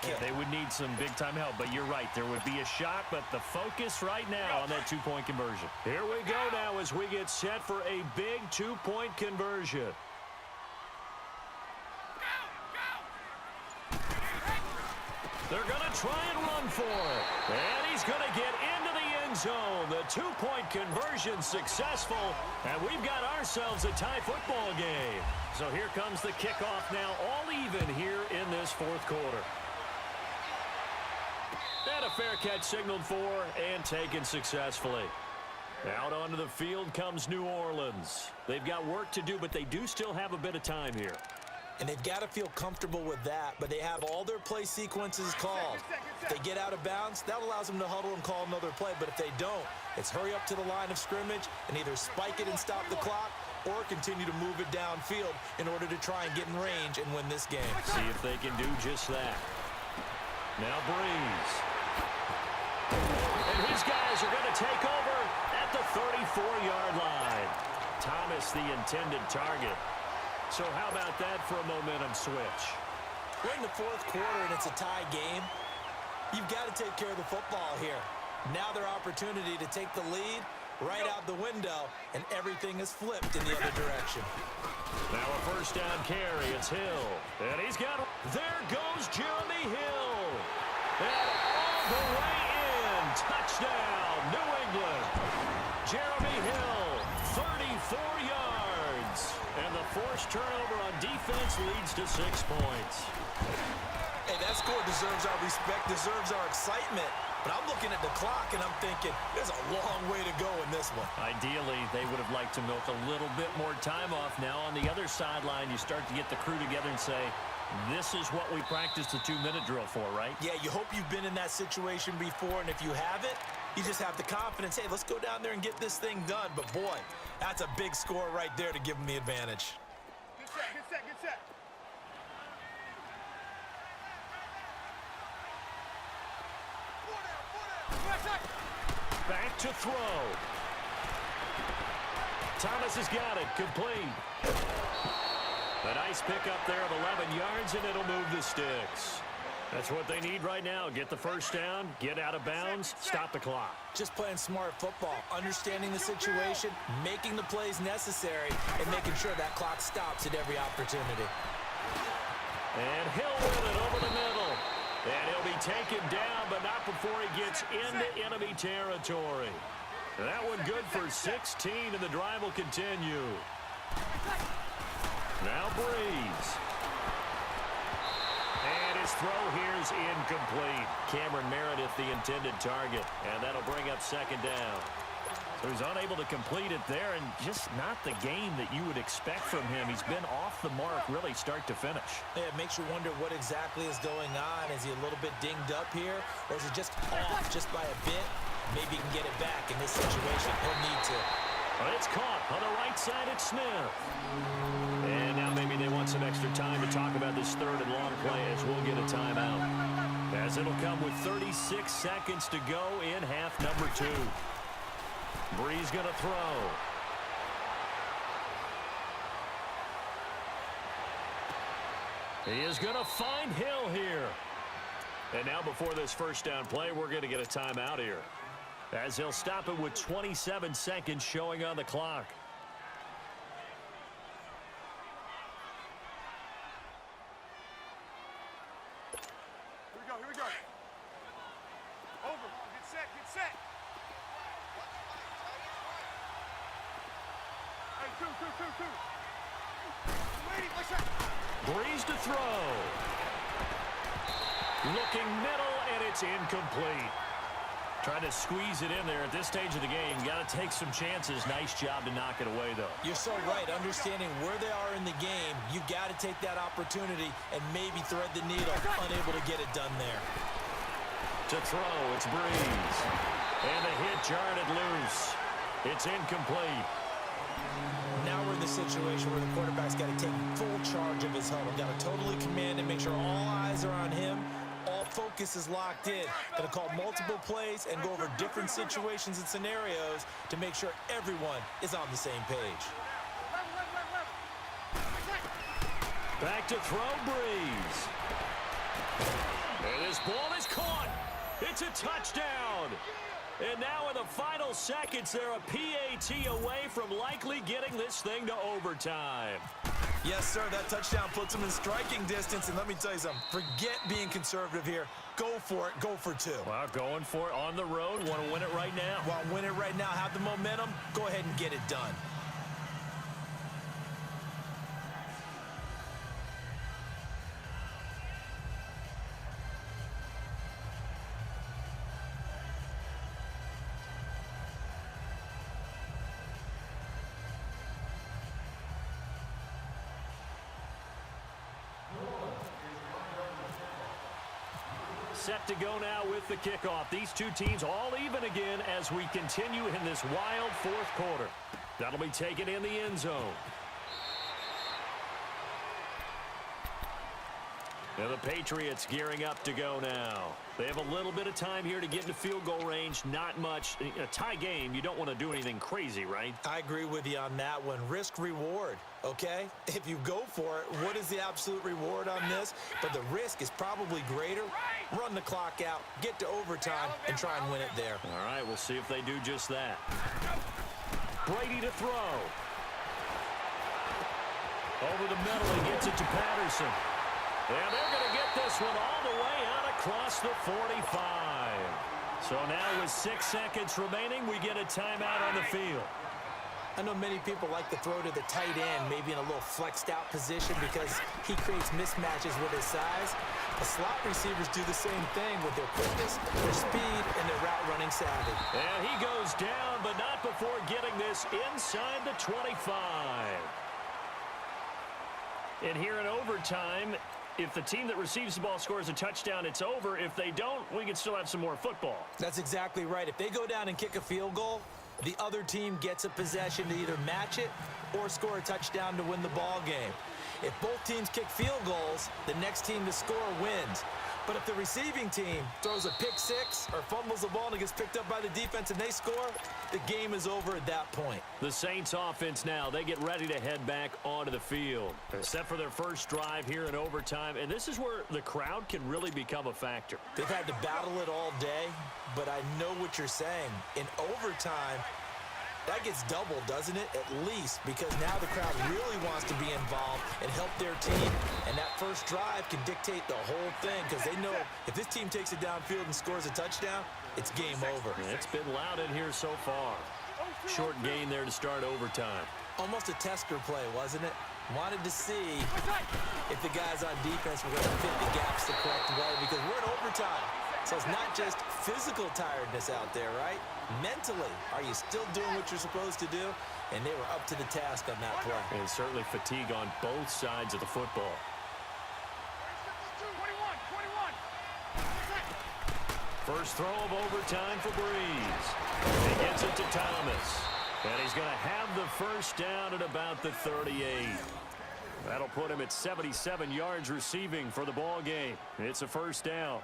it. They would need some big-time help, but you're right. There would be a shot, but the focus right now on that two-point conversion. Here we go now as we get set for a big two-point conversion. They're going to try and run for it. And he's going to get into the end zone. The two-point conversion successful. And we've got ourselves a tie football game. So here comes the kickoff now, all even here in this fourth quarter. And a fair catch signaled for and taken successfully. Out onto the field comes New Orleans. They've got work to do, but they do still have a bit of time here. And they've got to feel comfortable with that, but they have all their play sequences called. If they get out of bounds, that allows them to huddle and call another play. But if they don't, it's hurry up to the line of scrimmage and either spike it and stop the clock or continue to move it downfield in order to try and get in range and win this game. See if they can do just that. Now Breeze. And his guys are going to take over at the 34-yard line. Thomas, the intended target. So how about that for a momentum switch? We're in the fourth quarter and it's a tie game. You've got to take care of the football here. Now their opportunity to take the lead right out the window, and everything is flipped in the other direction. Now a first down carry. It's Hill. And he's got... There goes Jeremy Hill. And all the way in. Touchdown, New England. Jeremy Hill, 34 yards. And the forced turnover on defense leads to 6 points. Hey, that score deserves our respect, deserves our excitement. But I'm looking at the clock, and I'm thinking, there's a long way to go in this one. Ideally, they would have liked to milk a little bit more time off. Now, on the other sideline, you start to get the crew together and say, this is what we practiced the 2-minute drill for, right? Yeah, you hope you've been in that situation before, and if you haven't, you just have the confidence, hey, let's go down there and get this thing done. But, boy, that's a big score right there to give them the advantage. Good set, good set, good set. Back to throw. Thomas has got it. Complete. A nice pickup there of 11 yards, and it'll move the sticks. That's what they need right now. Get the first down, get out of bounds, stop the clock. Just playing smart football, understanding the situation, making the plays necessary, and making sure that clock stops at every opportunity. And Hill with it over the middle. And he'll be taken down, but not before he gets into enemy territory. That one good for 16, and the drive will continue. Now Breeze. And his throw here is incomplete. Cameron Meredith, the intended target, and that'll bring up second down. So he's unable to complete it there, and just not the game that you would expect from him. He's been off the mark really start to finish. Yeah, it makes you wonder what exactly is going on. Is he a little bit dinged up here, or is it just off just by a bit? Maybe he can get it back in this situation. He'll need to. Well, it's caught on the right side at Smith. And now maybe they want some extra time to talk about this third and long play as we'll get a timeout. As it'll come with 36 seconds to go in half number 2. Breeze going to throw. He is going to find Hill here. And now before this first down play, we're going to get a timeout here, as he'll stop it with 27 seconds showing on the clock. Here we go, here we go. Over. Get set, get set. Hey, two. Waiting, watch out. Breeze to throw. Looking middle, and it's incomplete. Trying to squeeze it in there at this stage of the game. Got to take some chances. Nice job to knock it away, though. You're so right. Understanding where they are in the game, you got to take that opportunity and maybe thread the needle. Unable to get it done there. To throw, it's Breeze. And the hit jarred it loose. It's incomplete. Now we're in the situation where the quarterback's got to take full charge of his huddle. Got to totally command and make sure all eyes are on him. All focus is locked in. Going to call multiple plays and go over different situations and scenarios to make sure everyone is on the same page. Back to throw, Breeze. And ball is caught. It's a touchdown. And now in the final seconds, they're a PAT away from likely getting this thing to overtime. Yes, sir, that touchdown puts them in striking distance. And let me tell you something, forget being conservative here. Go for it, go for two. Well, going for it on the road. Want to win it right now. Want to win it right now, have the momentum, go ahead and get it done. Set to go now with the kickoff. These two teams all even again as we continue in this wild fourth quarter. That'll be taken in the end zone. And the Patriots gearing up to go now. They have a little bit of time here to get into field goal range. Not much. A tie game, you don't want to do anything crazy, right? I agree with you on that one. Risk reward, okay? If you go for it, what is the absolute reward on this? But the risk is probably greater. Run the clock out, get to overtime, and try and win it there. All right, we'll see if they do just that. Brady to throw. Over the middle, he gets it to Patterson. And they're going to get this one all the way out across the 45. So now with 6 seconds remaining, we get a timeout on the field. I know many people like to throw to the tight end, maybe in a little flexed out position because he creates mismatches with his size. The slot receivers do the same thing with their quickness, their speed, and their route running savvy. And he goes down, but not before getting this inside the 25. And here in overtime, if the team that receives the ball scores a touchdown, it's over. If they don't, we can still have some more football. That's exactly right. If they go down and kick a field goal, the other team gets a possession to either match it or score a touchdown to win the ball game. If both teams kick field goals, the next team to score wins. But if the receiving team throws a pick six or fumbles the ball and it gets picked up by the defense and they score, the game is over at that point. The Saints offense now, they get ready to head back onto the field. They're set for their first drive here in overtime, and this is where the crowd can really become a factor. They've had to battle it all day, but I know what you're saying. In overtime, that gets doubled, doesn't it? At least, because now the crowd really wants to be involved and help their team. And that first drive can dictate the whole thing because they know if this team takes it downfield and scores a touchdown, it's game over. It's been loud in here so far. Short gain there to start overtime. Almost a tester play, wasn't it? Wanted to see if the guys on defense were going to fit the gaps the correct way because we're in overtime. So it's not just physical tiredness out there, right? Mentally, are you still doing what you're supposed to do? And they were up to the task on that play. And certainly fatigue on both sides of the football. 21. First throw of overtime for Breeze. He gets it to Thomas. And he's going to have the first down at about the 38. That'll put him at 77 yards receiving for the ball game. It's a first down.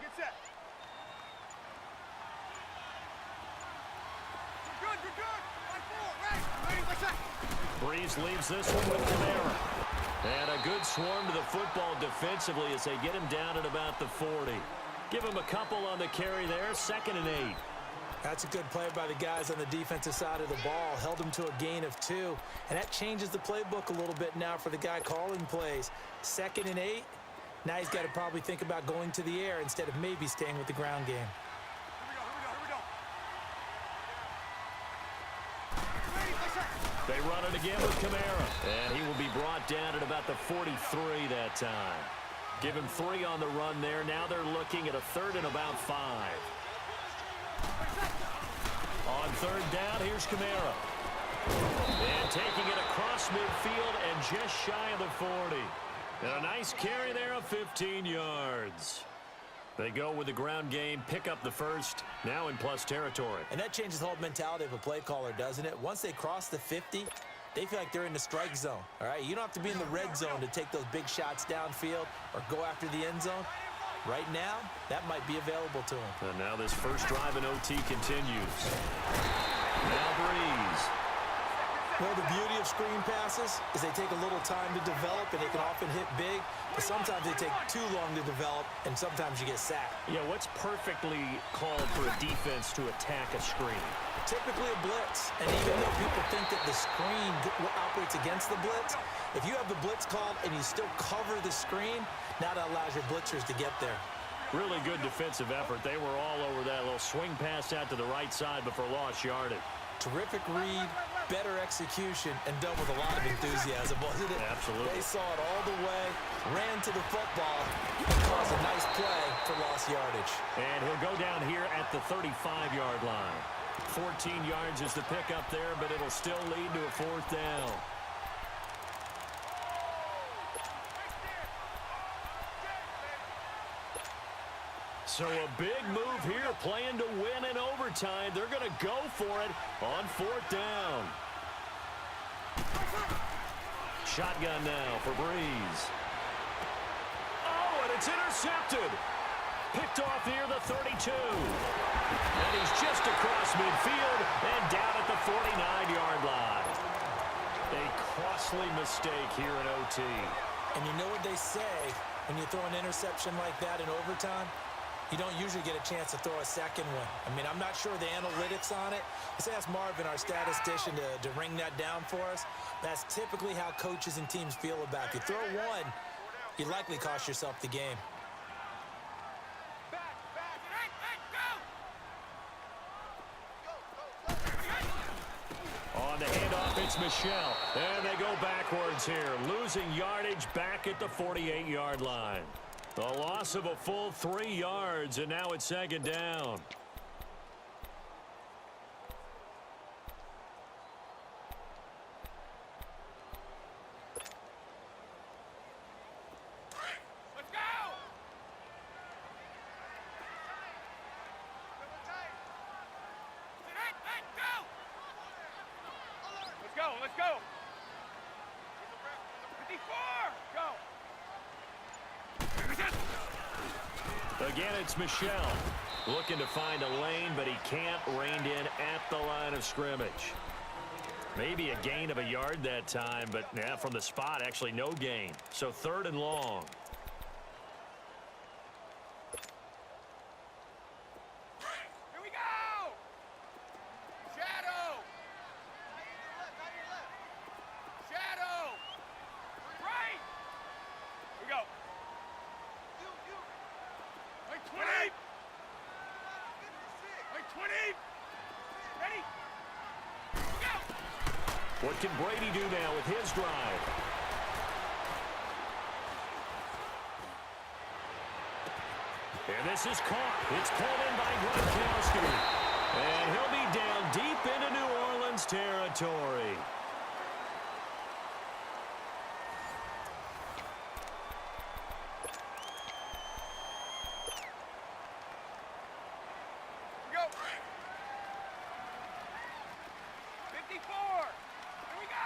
Get set. Good. Line four, right. Breeze leaves this one with Kamara. And a good swarm to the football defensively as they get him down at about the 40. Give him a couple on the carry there, 2nd and 8. That's a good play by the guys on the defensive side of the ball. Held him to a gain of 2. And that changes the playbook a little bit now for the guy calling plays. 2nd and 8. Now he's got to probably think about going to the air instead of maybe staying with the ground game. Here we go. They run it again with Kamara. And he will be brought down at about the 43 that time. Give him 3 on the run there. Now they're looking at a 3rd and about 5. On 3rd down, here's Kamara. And taking it across midfield and just shy of the 40. And a nice carry there of 15 yards. They go with the ground game, pick up the first, now in plus territory. And that changes the whole mentality of a play caller, doesn't it? Once they cross the 50, they feel like they're in the strike zone, all right? You don't have to be in the red zone to take those big shots downfield or go after the end zone. Right now, that might be available to him. And now this first drive in OT continues. Now Breeze. Well, the beauty of screen passes is they take a little time to develop, and they can often hit big, but sometimes they take too long to develop, and sometimes you get sacked. Yeah, what's perfectly called for a defense to attack a screen? Typically a blitz, and even though people think that the screen operates against the blitz, if you have the blitz called and you still cover the screen, now that allows your blitzers to get there. Really good defensive effort. They were all over that little swing pass out to the right side before lost yardage. Terrific read, better execution, and done with a lot of enthusiasm, wasn't it? Absolutely. They saw it all the way, ran to the football, and caused a nice play for lost yardage. And he'll go down here at the 35-yard line. 14 yards is the pickup there, but it'll still lead to a fourth down. So a big move here, playing to win in overtime. They're going to go for it on fourth down. Shotgun now for Breeze. Oh, and it's intercepted. Picked off near the 32. And he's just across midfield and down at the 49-yard line. A costly mistake here in OT. And you know what they say when you throw an interception like that in overtime? You don't usually get a chance to throw a second one. I mean, I'm not sure the analytics on it. Let's ask Marvin, our statistician, to ring that down for us. That's typically how coaches and teams feel about it. If you throw one, you likely cost yourself the game. On the handoff, it's Michelle. And they go backwards here, losing yardage back at the 48-yard line. The loss of a full 3 yards, and now it's second down. Let's go! Let's go! 54! Go! Again, it's Michelle looking to find a lane, but he can't, reined in at the line of scrimmage. Maybe a gain of a yard that time, but from the spot, actually no gain. So third and long. Here we go! Shadow! Shadow! Right! Here we go. Like 20! Like 20! Ready? Go! What can Brady do now with his drive? And this is caught. It's pulled in by Gronkowski. And he'll be down deep into New Orleans territory. Go! 54! Here we go!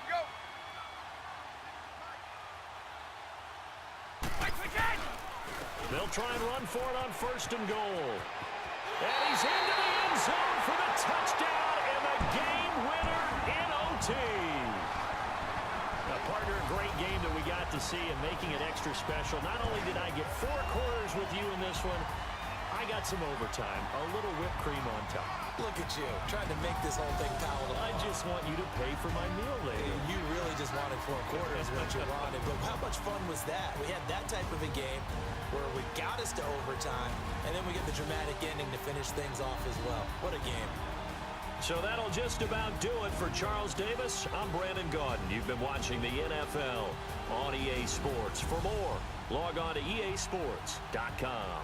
Go! They'll try and run for it on first and goal. And he's into the end zone for the touchdown and the game winner in OT. Now, partner, a great game that we got to see and making it extra special. Not only did I get 4 quarters with you in this one, I got some overtime, a little whipped cream on top. Look at you, trying to make this whole thing palatable. I just want you to pay for my meal later. You really just wanted 4 quarters what you wanted. But how much fun was that? We had that type of a game where we got us to overtime, and then we get the dramatic ending to finish things off as well. What a game. So that'll just about do it for Charles Davis. I'm Brandon Gaudin. You've been watching the NFL on EA Sports. For more, log on to easports.com.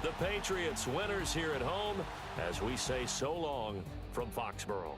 The Patriots winners here at home as we say so long from Foxborough.